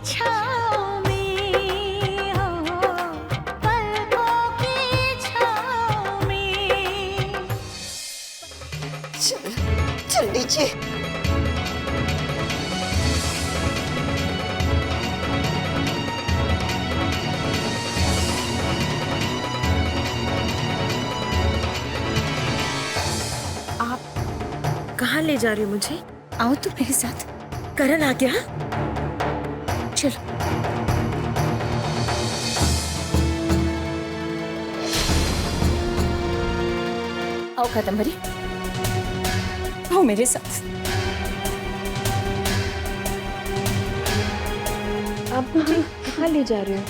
छाँव में हो, पलकों की छाँव में। चल नीचे। कहाँ ले जा रही हो मुझे? आओ तो मेरे साथ। करण आ गया? चलो। आओ कादम्बरी, आओ मेरे साथ। आप मुझे कहाँ ले जा रहे हो?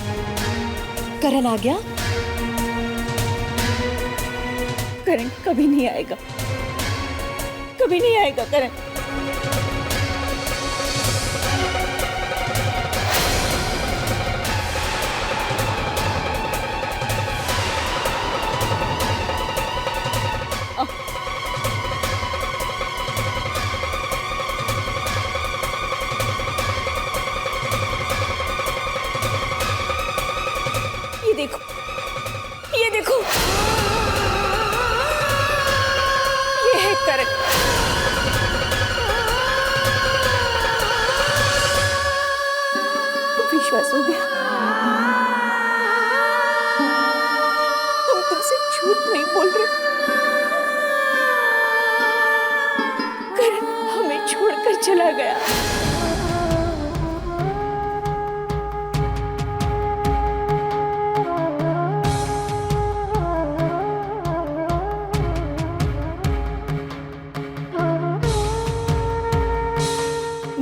करण आ गया? करण कभी नहीं आएगा, कभी नहीं आएगा करण। ये देखो, ये देखो, ये है करण। विश्वास हो गया, हम तुमसे झूठ नहीं बोल रहे। करण हमें छोड़कर चला गया।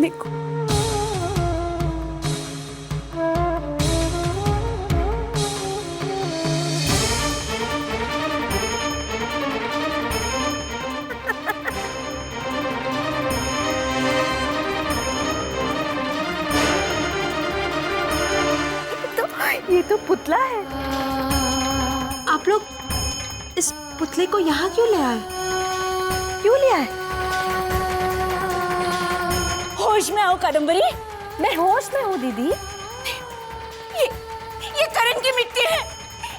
देखो, ये तो पुतला है। आप लोग इस पुतले को यहाँ क्यों ले आए? क्यों ले आए? होश में आओ कादम्बरी। मैं होश में हूँ दीदी। ये करण की मिट्टी है,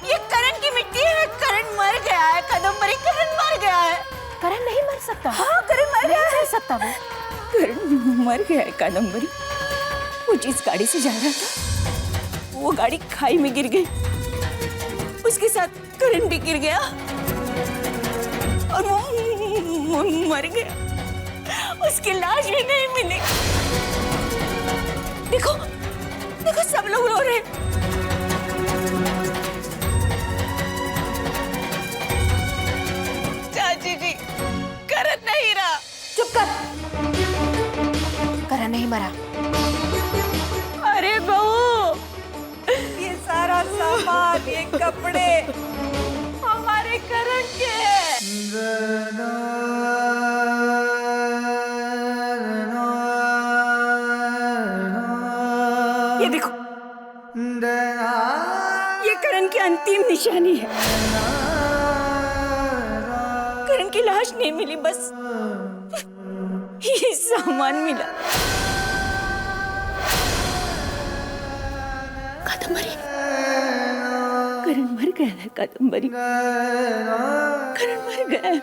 ये करण की मिट्टी है। करण मर गया है कादम्बरी, करण मर गया है। करण नहीं मर सकता। हाँ, करण मर गया है। मर सकता वो। करण मर गया है कादम्बरी। वो जिस गाड़ी से जा रहा था, वो गाड़ी खाई में गिर गई, उसके साथ करण भी गिर गया और वो मर गया। उसकी लाश भी नहीं मिली। देखो, देखो सब लोग रो रहे हैं। चाची जी, करण नहीं रहा। चुप कर। करण नहीं मरा। अरे बहू, ये सारा सामान, ये कपड़े हमारे करण के हैं। ये देखो, ये करण की अंतिम निशानी है। करण की लाश नहीं मिली, बस ये सामान मिला। कादम्बरी, करण मर गया है कादम्बरी, करण मर गया है।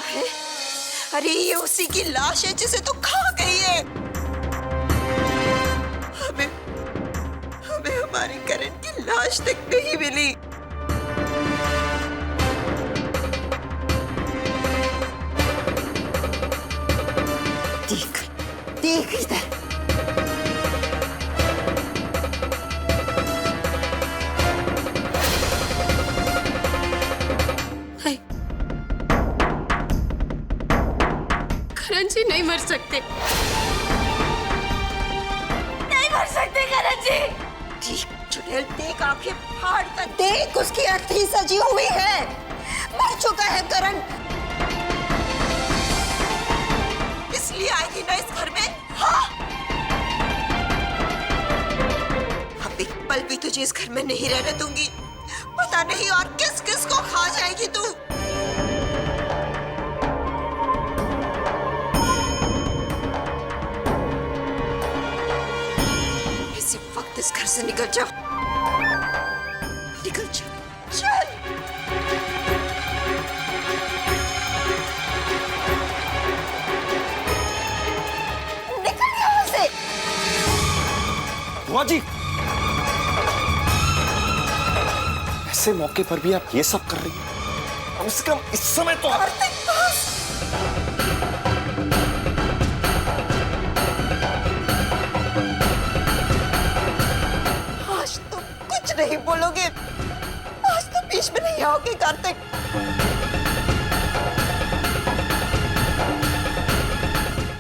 है? अरे ये उसी की लाश है जिसे तो खा गई है। हमें हमें हमारी करण की लाश तक नहीं मिली। देख देख इधर। करण जी नहीं मर सकते, नहीं मर सकते करण जी। देख चुड़ैल, देख आंखें फाड़ कर देख, उसकी अर्थी सजी हुई है। मर चुका है करण, इसलिए आएगी ना इस घर में। हाँ, अब एक पल भी तुझे इस घर में नहीं रहने दूंगी। पता नहीं और किस किस को खा जाएगी तू। इसी वक्त इस घर से निकल जा, निकल जा, चल। निकल यहाँ से। बुआ जी, ऐसे मौके पर भी आप ये सब कर रही हैं? कम से कम इस समय तो आप... आज तो कुछ नहीं बोलोगे, आज तो बीच में नहीं आओगे कार्तिक।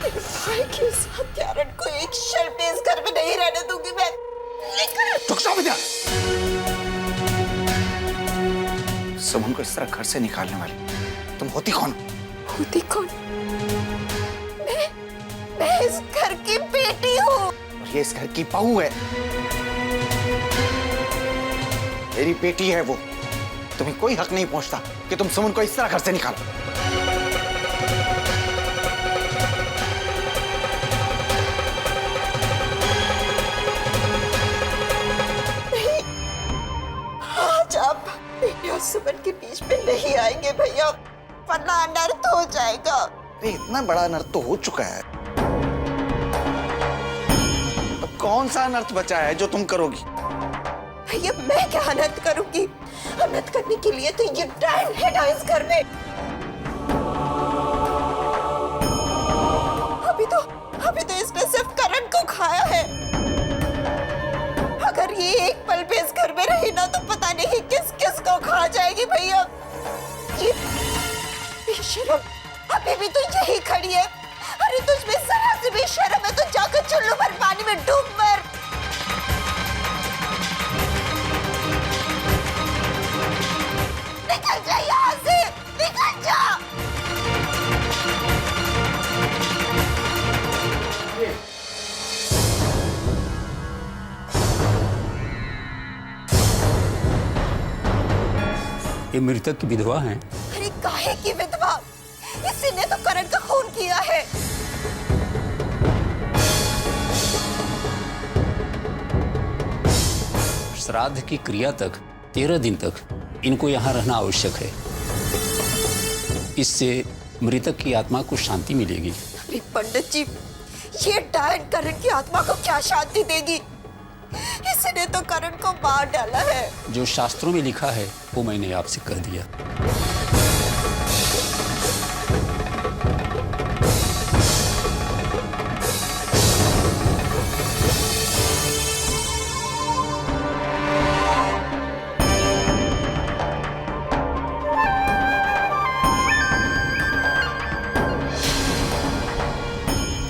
मेरे भाई के इस हत्यारन को एक क्षण भी इस घर में नहीं रहने दूंगी मैं। निकल। रुक जाओ विद्या। सुमन को इस तरह घर से निकालने वाली तुम होती कौन? होती कौन? मैं इस घर की बेटी हूँ। और ये इस घर की बहू है, मेरी बेटी है वो। तुम्हें कोई हक नहीं पहुंचता कि तुम सुमन को इस तरह घर से निकालो। नहीं, आज आप बेटी और सुमन के बीच में नहीं आएंगे भैया, वरना अनर्थ हो जाएगा। अरे इतना बड़ा अनर्थ तो हो चुका है, अब कौन सा अनर्थ बचा है जो तुम करोगी? भैया मैं क्या अनर्थ करूंगी? अनर्थ करने के लिए तो ये डायन है ना इस घर में। अभी तो इसने सिर्फ करण को खाया है। अगर ये एक पल भी इस घर में रही ना तो पता नहीं किस किस को खा जाएगी भैया। ये बेशरम अभी भी तो यही खड़ी है। अरे तुझमें जरा सी भी शर्म है तो जाकर चुल्लू भर पानी में डूब मर। निकल जा यहाँ से, निकल जा। ये मृतक की विधवा हैं। अरे काहे की विधवा? इसी ने तो करण का खून किया है। श्राद्ध की क्रिया तक 13 दिन तक इनको यहाँ रहना आवश्यक है। इससे मृतक की आत्मा को शांति मिलेगी। अरे पंडित जी, ये डायन करण की आत्मा को क्या शांति देगी? इसने तो करण को मार डाला है। जो शास्त्रों में लिखा है वो मैंने आपसे कह दिया।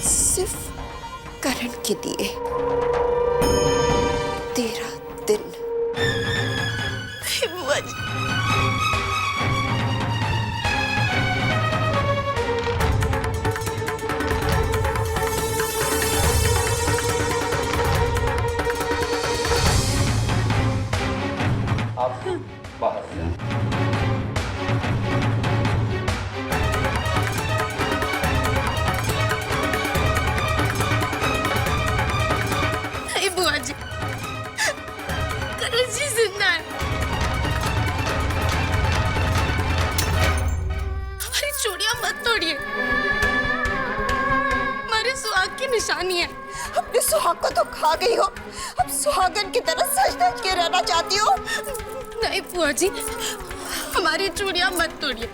सिर्फ करण के दिए 13 दिन। बुआ जी, आप बाहर जाएं। नहीं बुआ जी, करण जी जिंदा है। हमारी चूड़ियां मत निशानी है। अपने सुहाग को तो खा गई हो, अब सुहागन की तरह सज धज के रहना चाहती हो। नहीं बुआ जी, हमारी चूड़ियां मत तोड़िए।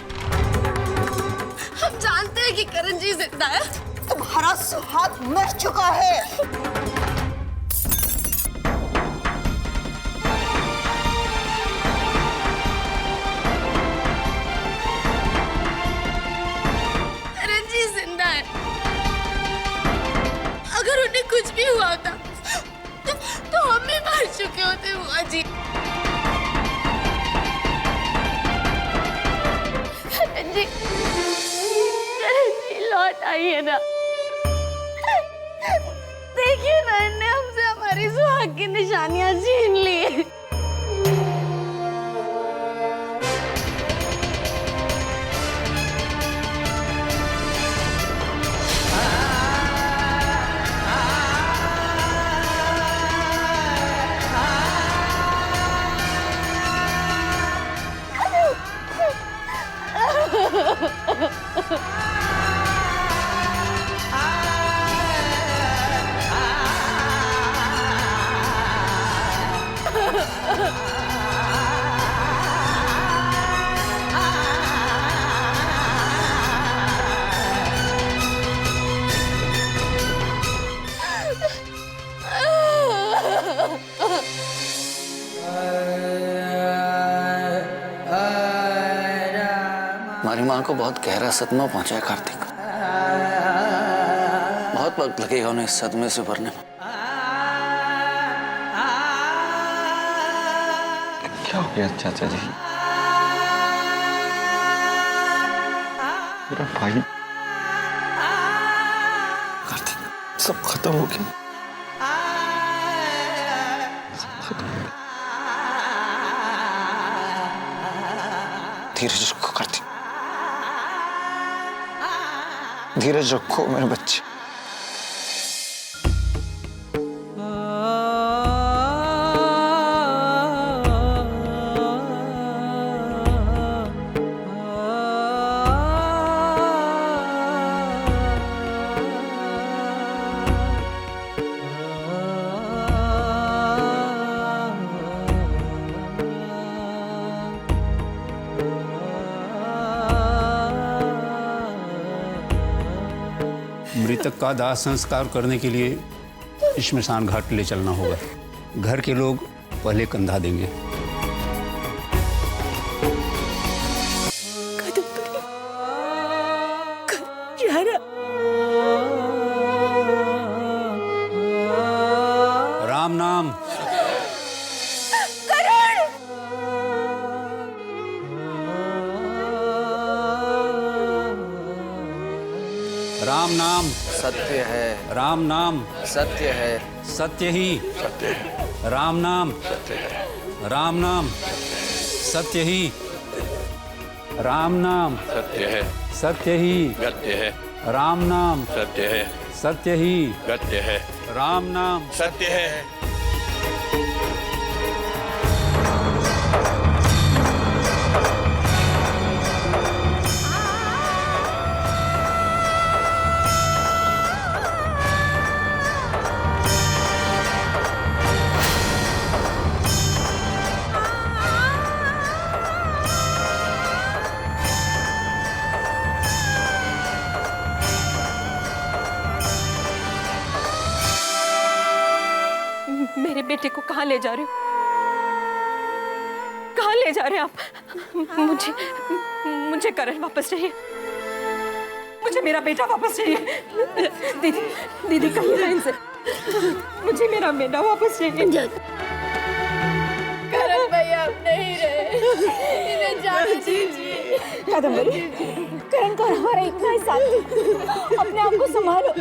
हम जानते हैं कि करण जी जिंदा है। तुम्हारा सुहाग मर चुका है। करण जी जिंदा है। अगर उन्हें कुछ भी हुआ होता तो हम भी मर चुके होते बुआ जी। करण जी लौट आइए ना। देखिए ना, इन्हें हमसे हमारी सुहाग की निशानियां छीन ली। हमारी माँ को बहुत गहरा सदमा पहुंचा है कार्तिक। बहुत वक्त लगेगा उन्हें इस सदमे से उभरने में। क्या हो गया चाचा जी? मेरा भाई कार्तिक, सब खत्म हो गया। धीरज रखो कार्तिक, धीरज रखो मेरे बच्चे। मृतक का दाह संस्कार करने के लिए श्मशान घाट ले चलना होगा। घर के लोग पहले कंधा देंगे। राम नाम। राम नाम सत्य है, राम नाम सत्य है, सत्य ही, सत्य है, राम नाम सत्य है, राम नाम सत्य ही, राम नाम सत्य है, सत्य ही, सत्य है, राम नाम सत्य है, सत्य ही, सत्य है, राम नाम। सत्य है। मेरे बेटे को कहाँ ले जा रहे हो? कहाँ ले जा रहे हैं आप? मुझे करण वापस चाहिए। मुझे मेरा बेटा वापस चाहिए। दीदी, दीदी कहिए ना इनसे, मुझे मेरा बेटा वापस चाहिए। करण भैया अब नहीं रहे, इन्हें जाने दीजिए। कादम्बरी, करण का हमारा इतना ही साथ, अपने आप को संभालो।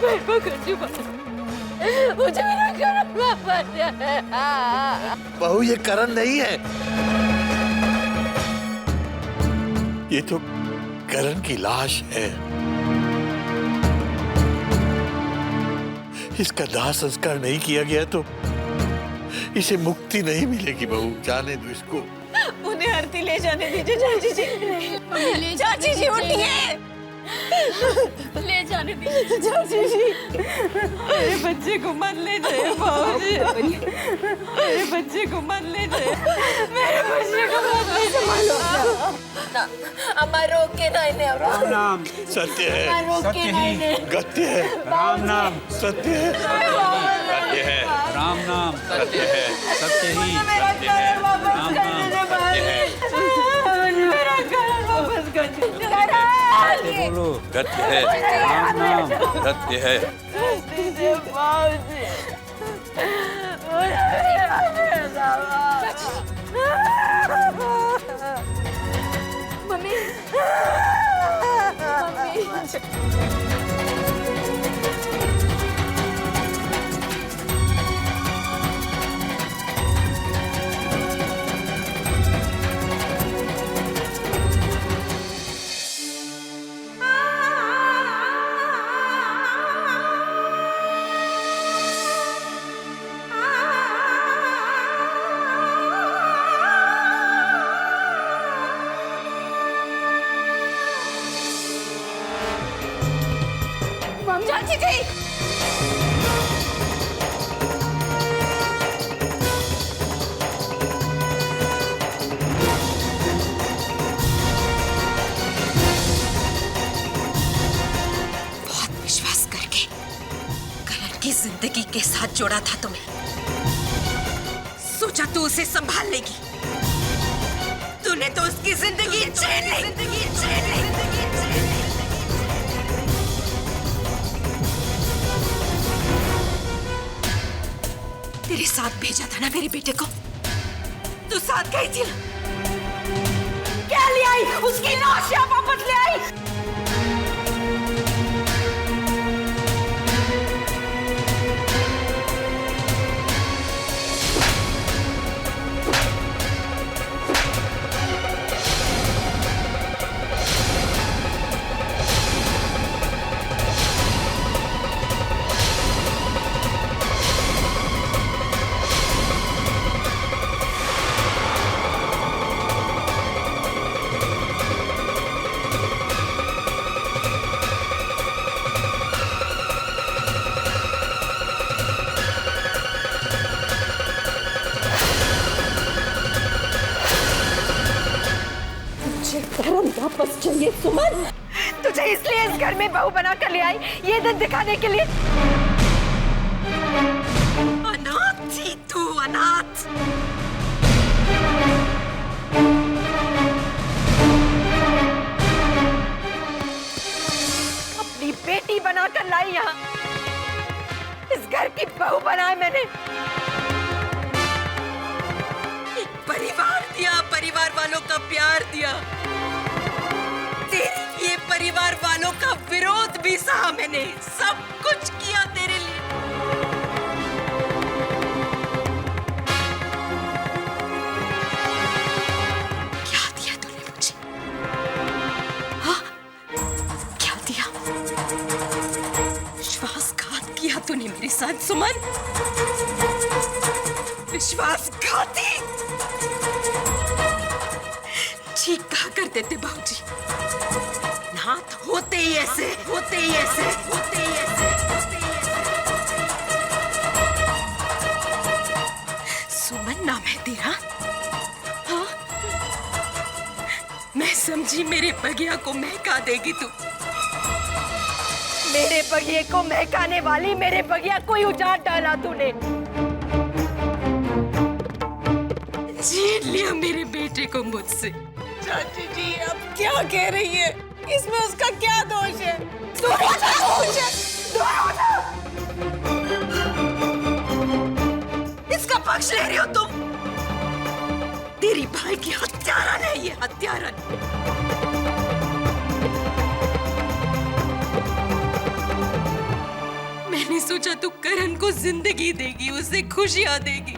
पैर पकड़ मुझे बहू ये करण नहीं है, ये तो करण की लाश है। इसका दाह संस्कार नहीं किया गया तो इसे मुक्ति नहीं मिलेगी। बहू जाने दो इसको। उन्हें आरती ले जाने दीजिए चाची जी। चाची जी उठिए, ले जाने दीजिए चाची जी। मेरे बच्चे को मत ले जाइए बाबूजी, मेरे बच्चे को मत ले जाइए, मेरे बच्चे को मत ले जाइए। अम्मा रोक के नहीं, राम नाम सत्य है, सत्य ही गत्य है, राम नाम सत्य है, सत्य है, राम नाम सत्य है, सत्य ही मेरा करण वापस राम कर नाम दीजिए बाबूजी, मुझे मेरा करण वापस कर दीजिए। सत्य बोलो, गत्य है, राम नाम सत्य है। दीजिए बाबूजी, मुझे मेरा मम्मी चाची जी। बहुत विश्वास करके करण की जिंदगी के साथ जोड़ा था तुम्हें। सोचा तू उसे संभाल लेगी, तूने तो उसकी जिंदगी छीन ली। तेरे साथ भेजा था ना मेरे बेटे को, तू साथ गई थी ना? क्या ले आई? उसकी लाश यहाँ वापस ले आई। वापस चाहिए सुमन। तुझे इसलिए इस घर में बहू बना कर ले आई, ये दिन दिखाने के लिए। अनाथ थी तू, अनाथ। अपनी बेटी बनाकर लाई यहाँ, इस घर की बहू बनाए मैंने। एक परिवार दिया, परिवार वालों का प्यार दिया, तेरे लिए परिवार वालों का विरोध भी सहा मैंने, सब कुछ किया तेरे लिए। क्या दिया तूने मुझे? हाँ, क्या दिया? विश्वासघात किया तूने मेरे साथ सुमन, विश्वासघाती। ठीक कहा करते थे बाबूजी, नाथ होते ही ऐसे, होते ही ऐसे, होते ही ऐसे, होते ही ऐसे। सुमन नाम है तेरा? हाँ? मैं समझी मेरे बगिया को महका देगी तू। मेरे बगिए को महकाने वाली मेरे बगिया को ही उजाड़ डाला तूने। छीन लिया मेरे बेटे को मुझसे। चाची जी अब क्या कह रही है? इसमें उसका क्या दोष है? दूर हो जाओ मुझे, दूर हो जाओ। इसका पक्ष ले रही हो तुम? तेरी भाई की हत्यारन है ये, हत्यारन। मैंने सोचा सोचा तू करण को जिंदगी देगी, उसे खुशियां देगी।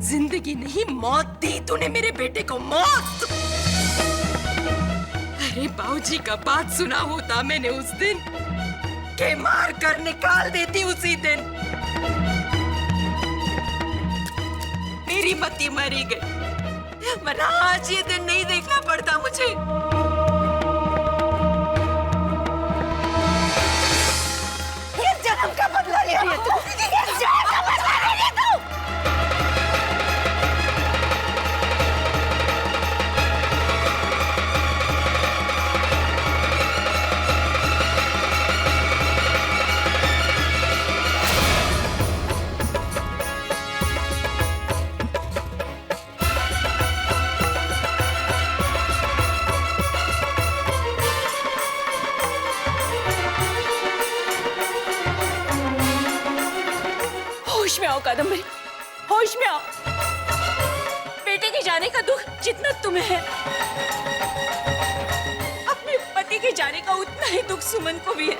जिंदगी नहीं, मौत दी तूने मेरे बेटे को, मौत। अरे बाबूजी का बात सुना होता मैंने उस दिन, के मार कर निकाल देती उसी दिन। मेरी पति मरी गई, वरना आज ये दिन नहीं देखना पड़ता मुझे। ये जन्म का बदला ले रही है तू, इस जन्म का बदला ले रही है तू। होश में आओ कादम्बरी, होश में आओ। बेटे के जाने का दुख जितना तुम्हें है, अपने पति के जाने का उतना ही दुख सुमन को भी है।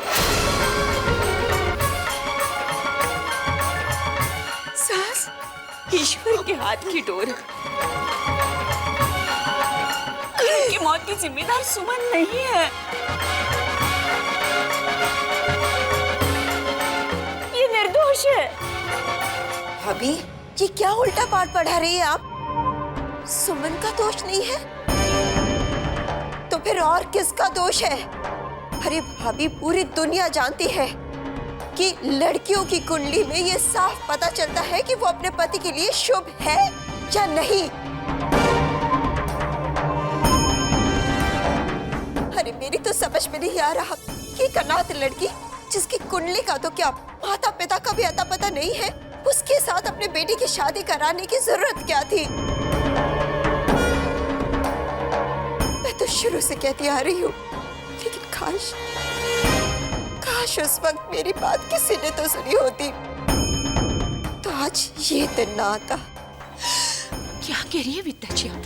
सास ईश्वर के हाथ की डोर है। करण की मौत की जिम्मेदार सुमन नहीं है। ये निर्दोष है। भाभी, ये क्या उल्टा पाठ पढ़ा रही है आप? सुमन का दोष नहीं है तो फिर और किसका दोष है? अरे भाभी, पूरी दुनिया जानती है कि लड़कियों की कुंडली में ये साफ पता चलता है कि वो अपने पति के लिए शुभ है या नहीं। अरे मेरी तो समझ में नहीं आ रहा कि एक अनाथ लड़की जिसकी कुंडली का तो क्या माता पिता का भी अता पता नहीं है, उसके साथ अपने बेटे की शादी कराने की जरूरत क्या थी? मैं तो शुरू से कहती आ रही हूँ, लेकिन काश उस वक्त मेरी बात किसी ने तो सुनी होती, तो आज ये दिन ना आता। क्या कह रही है विद्या जी आप?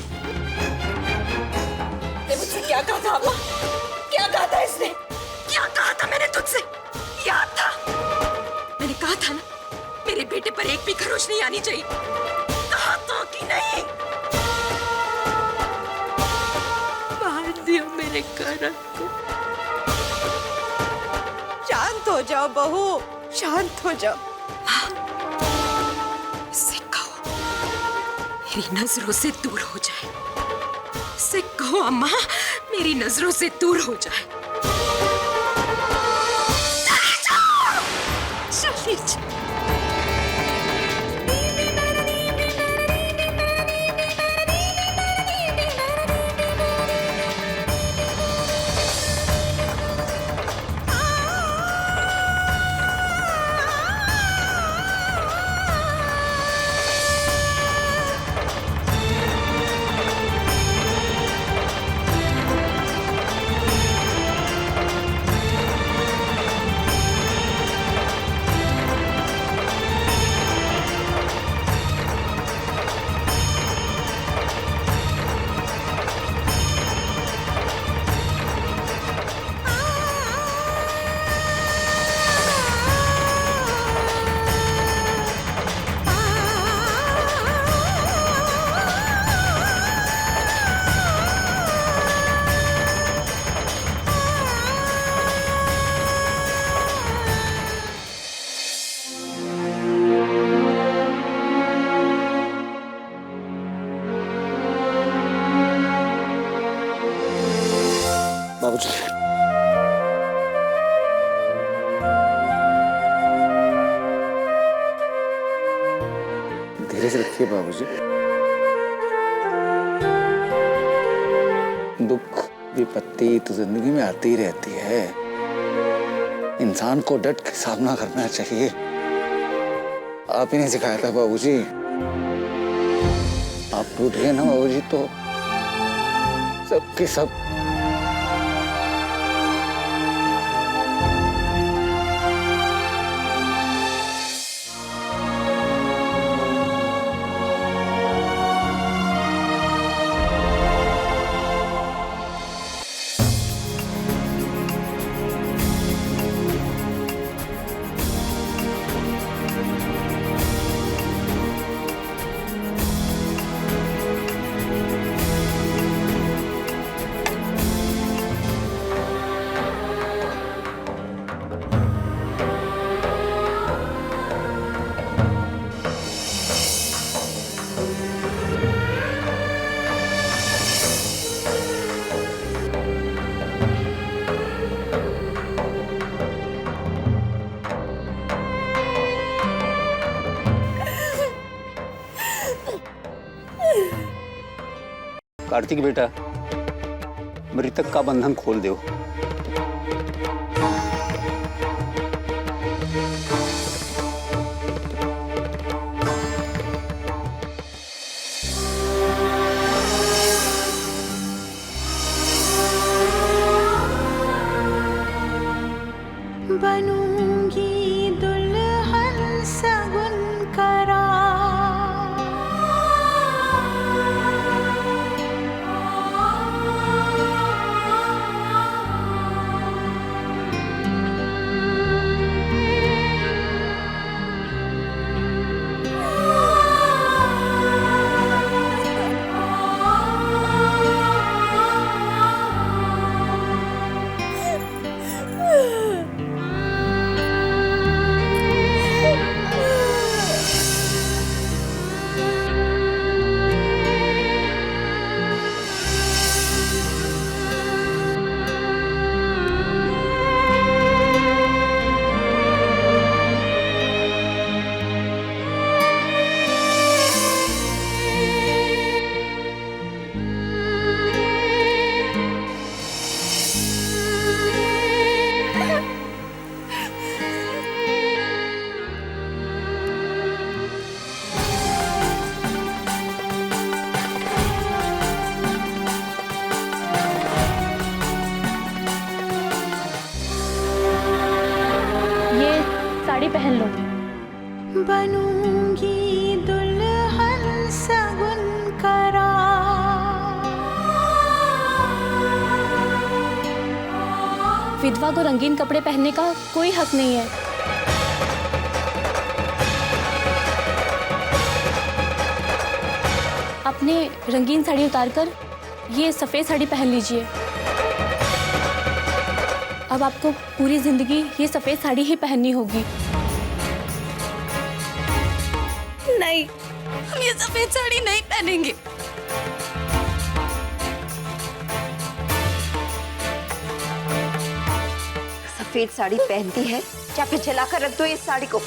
मुझसे क्या कहा था अम्मा? क्या कहा था इसने? क्या कहा था मैंने तुझसे? याद था? मैंने कहा था ना, मेरे बेटे पर एक भी खरोच नहीं आनी चाहिए। कहा तो कि नहीं? मार दिया मेरे करण को। शांत हो जाओ बहू, शांत हो जाओ। इससे कहो मेरी नजरों से दूर हो जाए। इससे कहो अम्मा मेरी नजरों से दूर हो जाए। चली जा। बाबूजी, धीरे से रखिए बाबूजी। दुख विपत्ति तो जिंदगी में आती ही रहती है, इंसान को डट के सामना करना चाहिए। आप ही ने सिखाया था बाबूजी। आप टूट गए ना बाबूजी तो सबके सब। कार्तिक बेटा, मृतक का बंधन खोल दो। बनूंगी दुल्हन सगुन करा, साड़ी पहन लो। बनूंगी दुल्हन सगुन करा, विधवा को रंगीन कपड़े पहनने का कोई हक नहीं है। अपने रंगीन साड़ी उतारकर ये सफेद साड़ी पहन लीजिए। अब आपको पूरी जिंदगी ये सफेद साड़ी ही पहननी होगी। नहीं, हम ये सफेद साड़ी नहीं पहनेंगे। सफेद साड़ी पहनती है या फिर जलाकर रख दो इस साड़ी को।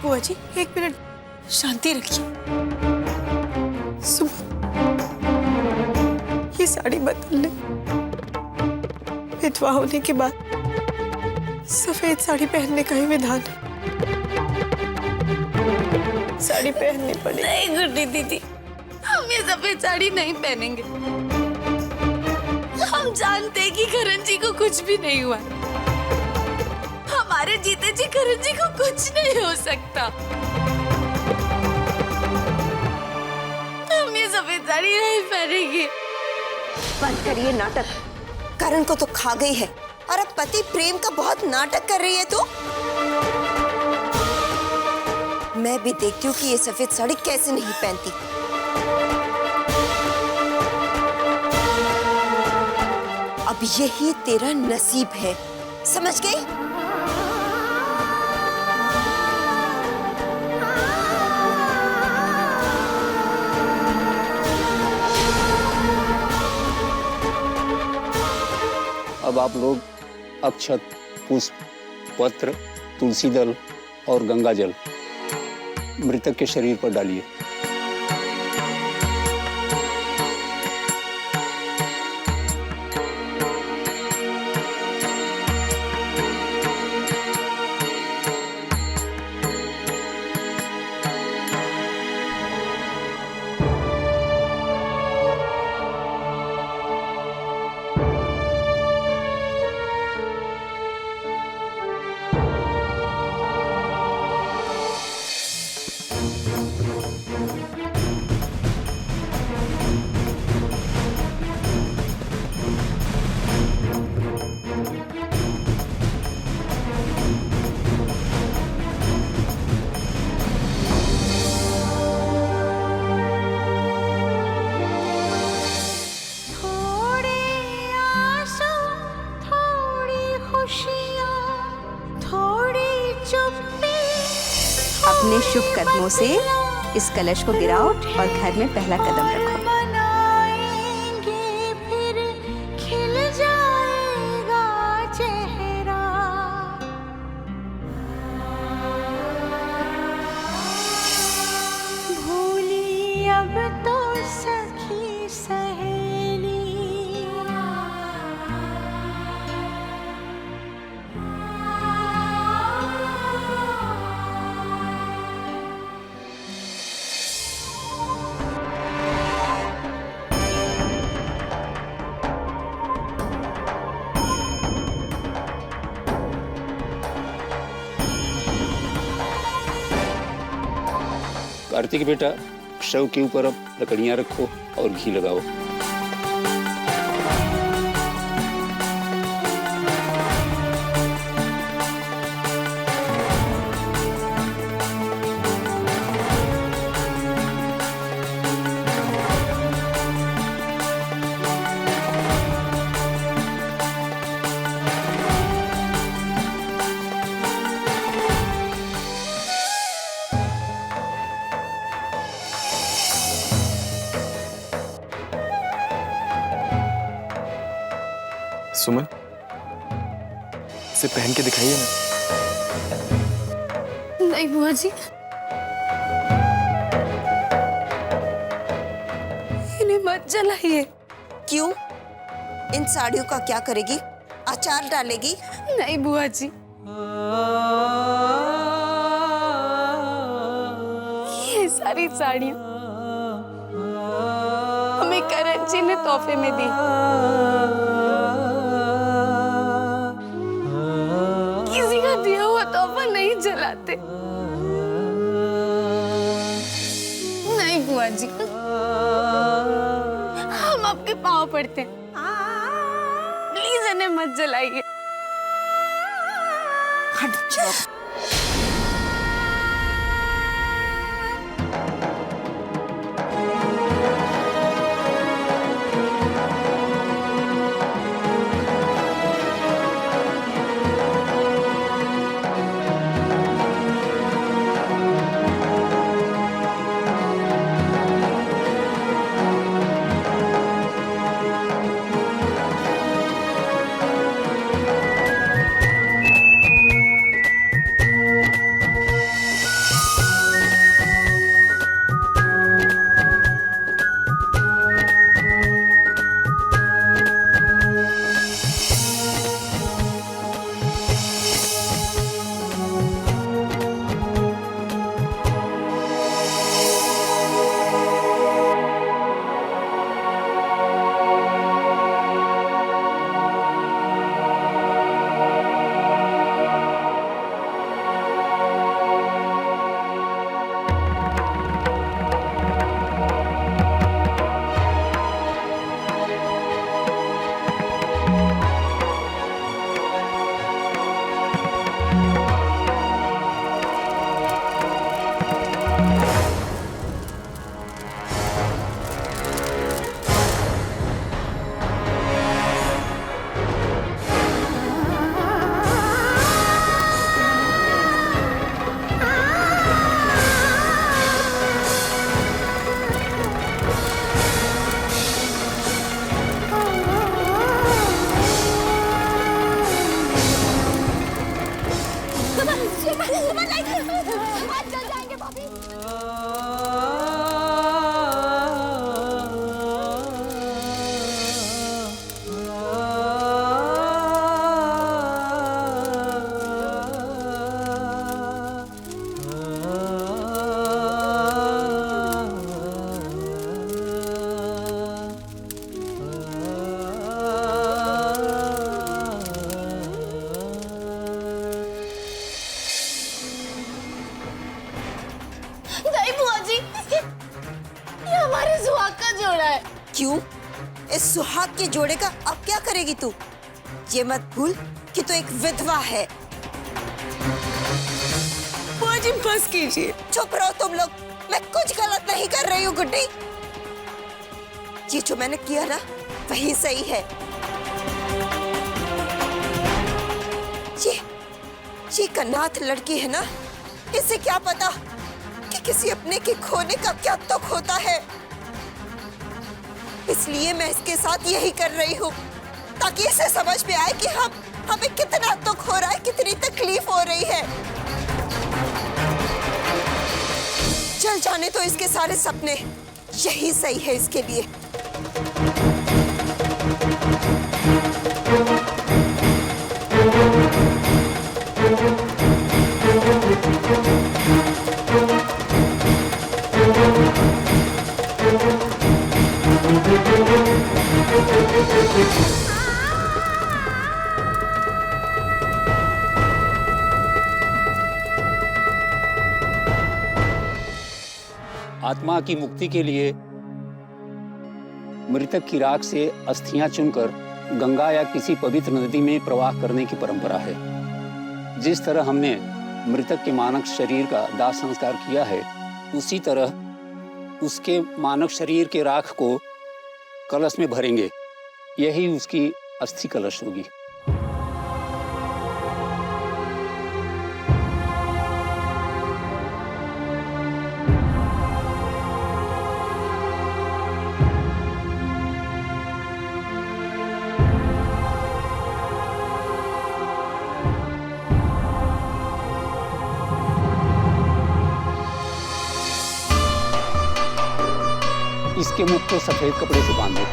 बुआ जी 1 मिनट शांति रखिए। सुबह ये साड़ी बदल ले, विधवा होने के बाद सफेद साड़ी पहनने का ही विधान है। साड़ी पहननी पड़ेगी। नहीं गुड्डी दीदी, हम ये सफेद साड़ी नहीं पहनेंगे। हम जानते हैं कि करण जी को कुछ भी नहीं हुआ। हमारे जीते जी करण जी को कुछ नहीं हो सकता। हम ये सफेद साड़ी नहीं पहनेंगे। बंद करिए नाटक। करण को तो खा गई है और अब पति प्रेम का बहुत नाटक कर रही है। तो मैं भी देखती हूँ कि ये सफेद साड़ी कैसे नहीं पहनती। अब यही तेरा नसीब है, समझ गई? अब आप लोग अक्षत, पुष्प, पत्र, तुलसी दल और गंगा जल मृतक के शरीर पर डालिए। अपने शुभ कदमों से इस कलश को गिराओ और घर में पहला कदम रखो। फिर खिल जाएगा चेहरा। भूली अब कार्तिक बेटा, शव के ऊपर अब लकड़ियां रखो और घी लगाओ। सुमन, इसे पहन के दिखाइए ना। नहीं बुआ जी, इन्हें मत जलाइए। क्यों? इन साड़ियों का क्या करेगी? अचार डालेगी? नहीं बुआ जी, ये सारी साड़ियाँ हमें करण जी ने तोहफे में दी। किसी का दिया हुआ तोहफा नहीं जलाते। नहीं बुआ जी, हम आपके पाँव पड़ते हैं, प्लीज इन्हें मत जलाइए। हट जाओ। क्यों? इस सुहाग के जोड़े का अब क्या करेगी तू? ये मत भूल कि तू एक विधवा है। बुआ जी बस कीजिए। चुप रहो तुम लोग, मैं कुछ गलत नहीं कर रही हूँ गुड्डी। ये जो मैंने किया ना वही सही है। ये कन्नाथ लड़की है ना, इसे क्या पता कि किसी अपने के खोने का क्या दुख होता है। इसलिए मैं इसके साथ यही कर रही हूँ ताकि इसे समझ में आए कि हमें कितना दुख हो रहा है, कितनी तकलीफ हो रही है। चल जाने तो इसके सारे सपने, यही सही है इसके लिए। आत्मा की मुक्ति के लिए मृतक की राख से अस्थियां चुनकर गंगा या किसी पवित्र नदी में प्रवाह करने की परंपरा है। जिस तरह हमने मृतक के मानव शरीर का दाह संस्कार किया है, उसी तरह उसके मानव शरीर के राख को कलश में भरेंगे। यही उसकी अस्थि कलश होगी। इसके मुख को सफेद कपड़े से बांध दो।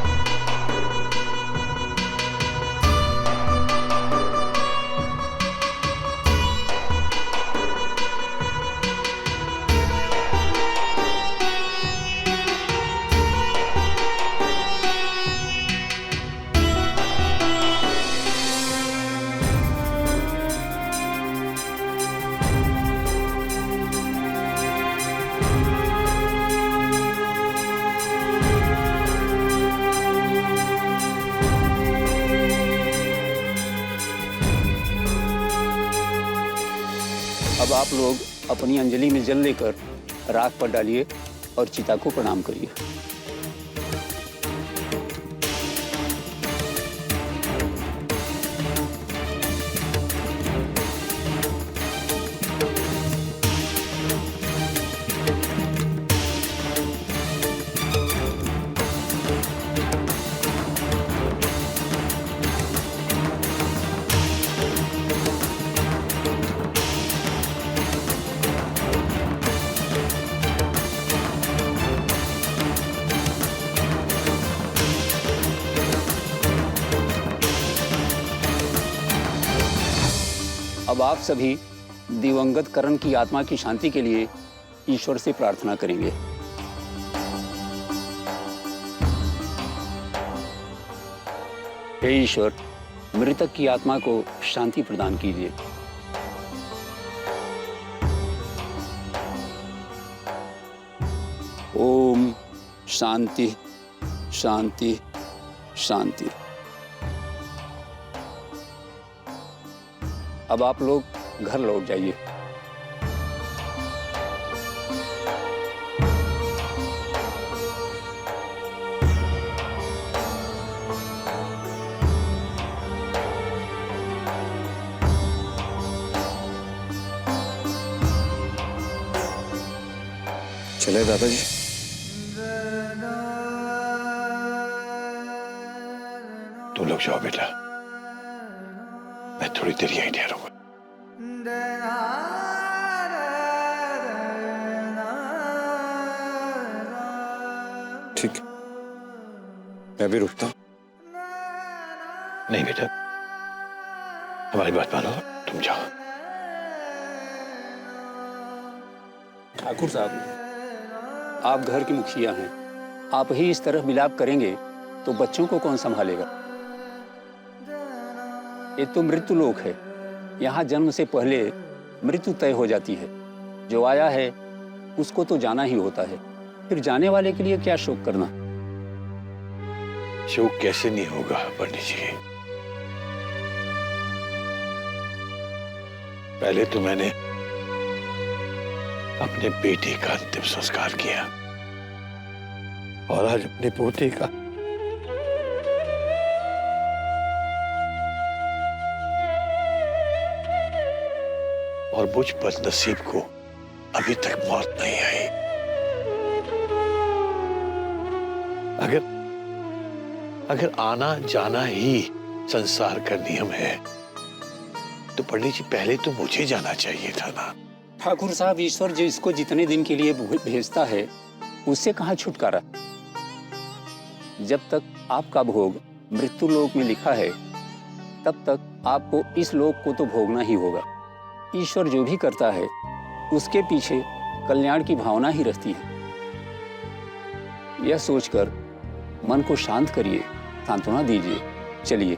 अब आप लोग अपनी अंजलि में जल लेकर राख पर डालिए और चिता को प्रणाम करिए। अब आप सभी दिवंगत करण की आत्मा की शांति के लिए ईश्वर से प्रार्थना करेंगे। हे ईश्वर, मृतक की आत्मा को शांति प्रदान कीजिए। ओम शांति शांति शांति। अब आप लोग घर लौट जाइए। चले दादाजी। तुम लोग जाओ बेटा, मैं थोड़ी देर यहीं ठहरूंगा। ठीक, मैं भी रुकता हूं। नहीं बेटा, हमारी बात मानो, तुम जाओ। ठाकुर साहब, आप घर के मुखिया हैं। आप ही इस तरह मिलाप करेंगे तो बच्चों को कौन संभालेगा? ये तो मृत्यु लोक है। यहाँ जन्म से पहले मृत्यु तय हो जाती है। जो आया है उसको तो जाना ही होता है, फिर जाने वाले के लिए क्या शोक करना? शोक कैसे नहीं होगा पंडित जी। पहले तो मैंने अपने बेटे का अंतिम संस्कार किया और आज अपने पोते का। और मुझ बदनसीब को अभी तक मौत नहीं आई। अगर आना जाना ही संसार का नियम है तो पंडित जी पहले तो मुझे जाना चाहिए था ना। ठाकुर साहब, ईश्वर जो इसको जितने दिन के लिए भेजता है उससे कहाँ छुटकारा। जब तक आपका भोग मृत्यु लोक में लिखा है तब तक आपको इस लोक को तो भोगना ही होगा। ईश्वर जो भी करता है उसके पीछे कल्याण की भावना ही रहती है। यह सोचकर मन को शांत करिए, सांत्वना दीजिए। चलिए।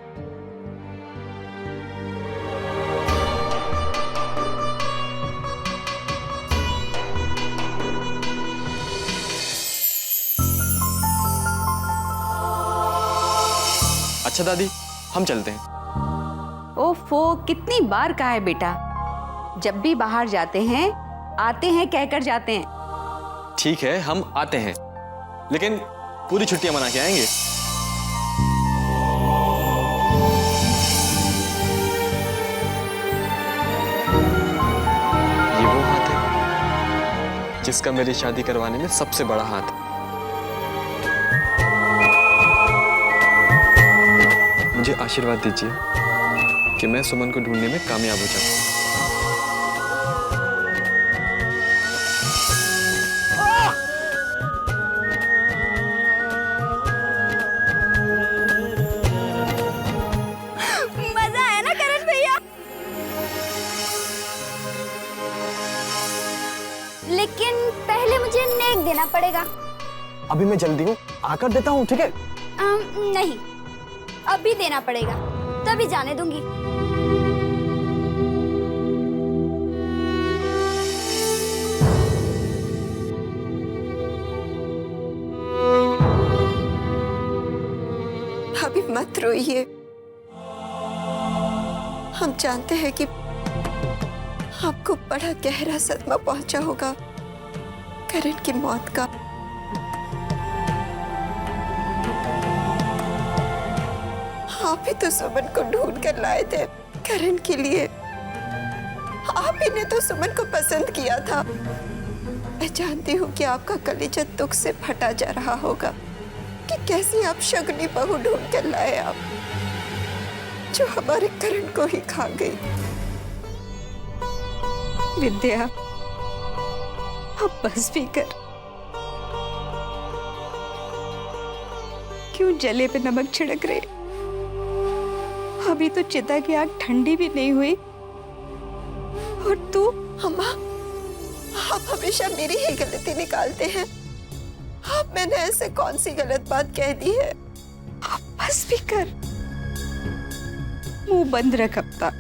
अच्छा दादी, हम चलते हैं। ओफो, कितनी बार कहा है बेटा, जब भी बाहर जाते हैं आते हैं कहकर जाते हैं। ठीक है, हम आते हैं, लेकिन पूरी छुट्टियां मना के आएंगे। ये वो हाथ है जिसका मेरी शादी करवाने में सबसे बड़ा हाथ है। मुझे आशीर्वाद दीजिए कि मैं सुमन को ढूंढने में कामयाब हो जाऊं। मजा आया ना करण भैया? लेकिन पहले मुझे नेक देना पड़ेगा। अभी मैं जल्दी हूँ, आकर देता हूँ, ठीक है? नहीं, अभी देना पड़ेगा, तभी जाने दूंगी। अभी मत रोइए। हम जानते हैं कि आपको बड़ा गहरा सदमा पहुंचा होगा करण की मौत का। आप ही तो सुमन को ढूंढ कर लाए थे करण के लिए। आप ही ने तो सुमन को पसंद किया था। मैं जानती हूँ कि आपका कलेजा दुख से फटा जा रहा होगा कि कैसी आप शगुनी बहू ढूंढ कर लाए आप, जो हमारे करण को ही खा गई। विद्या, अब बस भी कर। क्यों जले पे नमक छिड़क रहे? अभी तो चिता की आग ठंडी भी नहीं हुई और तू। अम्मा, आप हमेशा मेरी ही गलती निकालते हैं। आप मैंने ऐसे कौन सी गलत बात कह दी है? अब बस भी कर, मुंह बंद रख अपना।